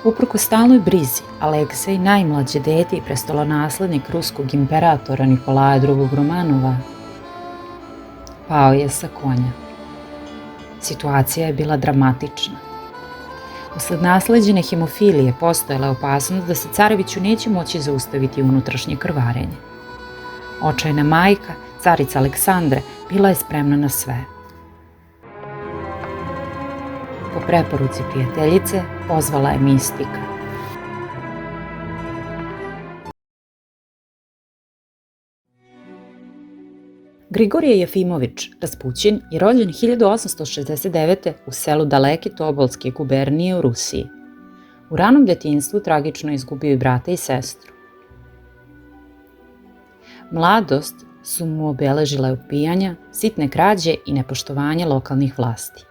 Uprkos stalnoj brizi, Aleksej, najmlađe dete i prestolonaslednik ruskog imperatora Nikolaja II. Romanova, pao je sa konja. Situacija je bila dramatična. Usled nasleđene hemofilije postojala opasnost da se careviću neće moći zaustaviti unutrašnje krvarenje. Očajna majka, carica Aleksandra, bila je spremna na sve. Po preporuci prijateljice pozvala je mistika. Grigorije Jefimović Raspućin je rođen 1869. u selu daleke Tobolske gubernije u Rusiji. U ranom djetinjstvu tragično izgubio i brata i sestru. Mladost su mu obeležile opijanja, sitne krađe i nepoštovanje lokalnih vlasti.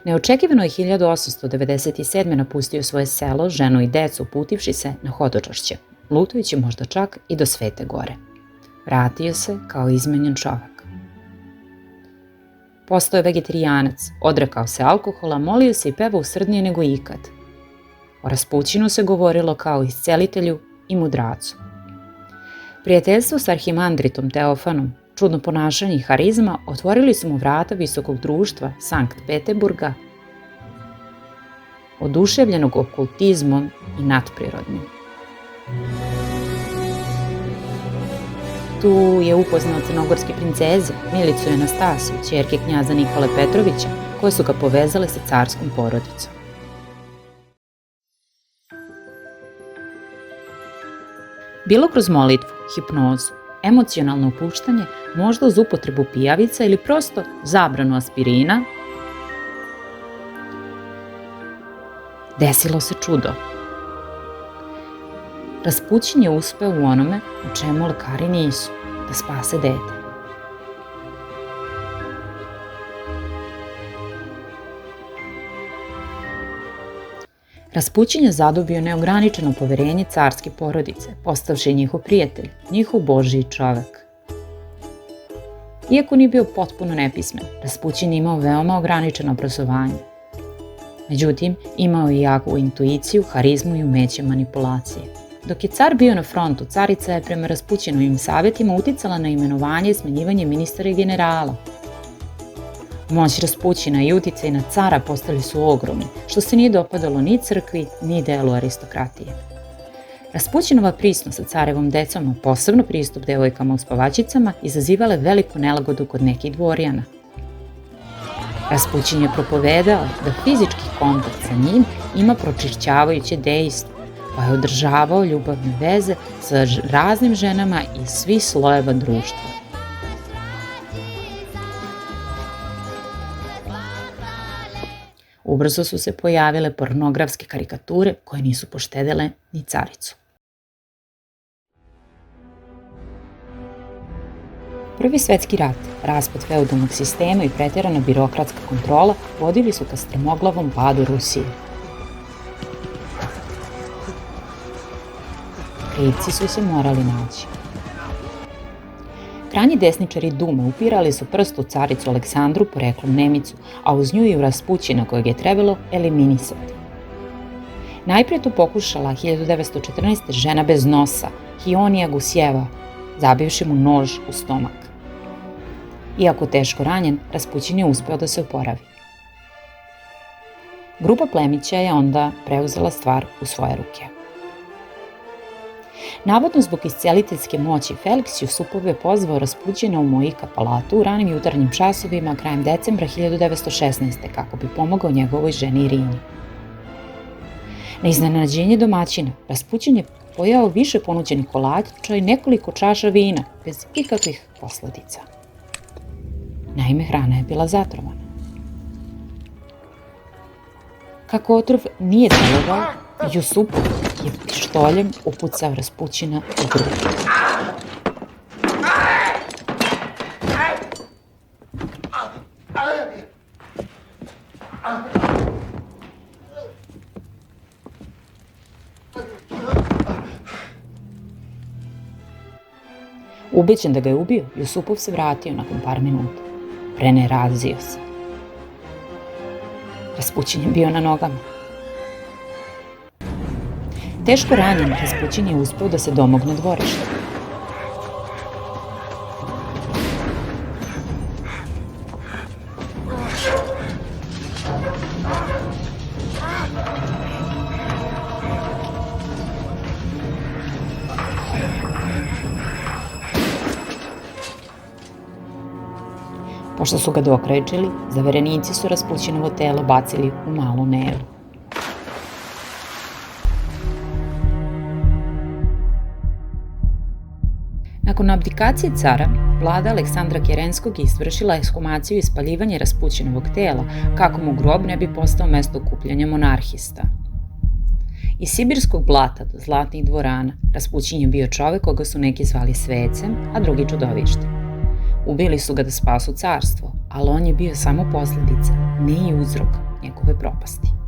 Neočekivano je 1897. napustio svoje selo, ženu i decu uputivši se na hodočašće, lutajući možda čak i do Svete Gore. Vratio se kao izmenjen čovek. Postao je vegetarijanac, odrekao se alkohola, molio se i pevao usrdnije nego ikad. O Raspućinu se govorilo kao iscelitelju i mudracu. Prijateljstvo s arhimandritom Teofanom, čudno ponašanje i harizma otvorili su mu vrata visokog društva Sankt Peterburga, oduševljenog okultizmom i nadprirodnim. Tu je upoznao crnogorske princeze Milicu i Anastasiju, ćerke knjaza Nikole Petrovića, koje su ga povezale sa carskom porodicom. Bilo kroz molitvu, hipnozu, emocionalno opuštanje, možda uz upotrebu pijavica ili prosto zabranu aspirina, desilo se čudo. Raspućin je uspeo u onome u čemu lekari nisu, da spase dete. Raspućin je zadobio neograničeno poverenje carske porodice, postavši njihov prijatelj, njihov božji čovek. Iako nije bio potpuno nepismen, Raspućin je imao veoma ograničeno obrazovanje. Međutim, imao je jaku intuiciju, harizmu i umeće manipulacije. Dok je car bio na frontu, carica je prema Raspućinovim savjetima uticala na imenovanje i smenjivanje ministara i generala. Moć Raspućina i uticaj na cara postali su ogromni, što se nije dopadalo ni crkvi, ni delu aristokratije. Raspućinova prisnost sa carevom decom, a posebno pristup devojkama u spavačicama, izazivala veliku nelagodu kod nekih dvorjana. Raspućin je propovedao da fizički kontakt sa njim ima pročišćavajuće dejstvo, pa je održavao ljubavne veze sa raznim ženama iz svih slojeva društva. Ubrzo su se pojavile pornografske karikature koje nisu poštedele ni caricu. Prvi svetski rat, raspad feudalnog sistema i preterana birokratska kontrola vodili su ka strmoglavom padu Rusije. Krivci su se morali naći. Krajnji desničari Dume upirali su prst u caricu Aleksandru, poreklom Nemicu, a uz nju i u Raspućina kojeg je trebalo eliminisati. Najprije to pokušala 1914. žena bez nosa, Hionija Gusjeva, zabivši mu nož u stomak. Iako teško ranjen, Raspućin je uspeo da se oporavi. Grupa plemića je onda preuzela stvar u svoje ruke. Navodno zbog isceliteljske moći, Feliks Jusupov je pozvao Raspućina u Moika palatu u ranim jutarnjim časovima krajem decembra 1916. kako bi pomogao njegovoj ženi Irini. Na iznenađenje domaćina, Raspućin je pojeo više ponuđenih kolača i nekoliko čaša vina, bez ikakvih posledica. Naime, hrana je bila zatrovana. Kako otrov nije delovao, Jusupov je pištoljem upucao Raspućina u grudi. Ubeđen da ga je ubio, Jusupov se vratio nakon par minuta. Prenerazio se. Raspućin je bio na nogama. Teško ranjen, Raspućin je uspeo da se domogne dvorišta. Pošto su ga dokrajčili, zaverenici su Raspućinovo telo bacili u malu Nelu. Nakon abdikacije cara, vlada Aleksandra Kerenskog je izvršila ekshumaciju i spaljivanje Raspućinovog tela, kako mu grob ne bi postao mesto okupljanja monarhista. Iz sibirskog blata do zlatnih dvorana, Raspućin je bio čovek koga su neki zvali svecem, a drugi čudovištem. Ubili su ga da spasu carstvo, ali on je bio samo posledica, ne i uzrok njegove propasti.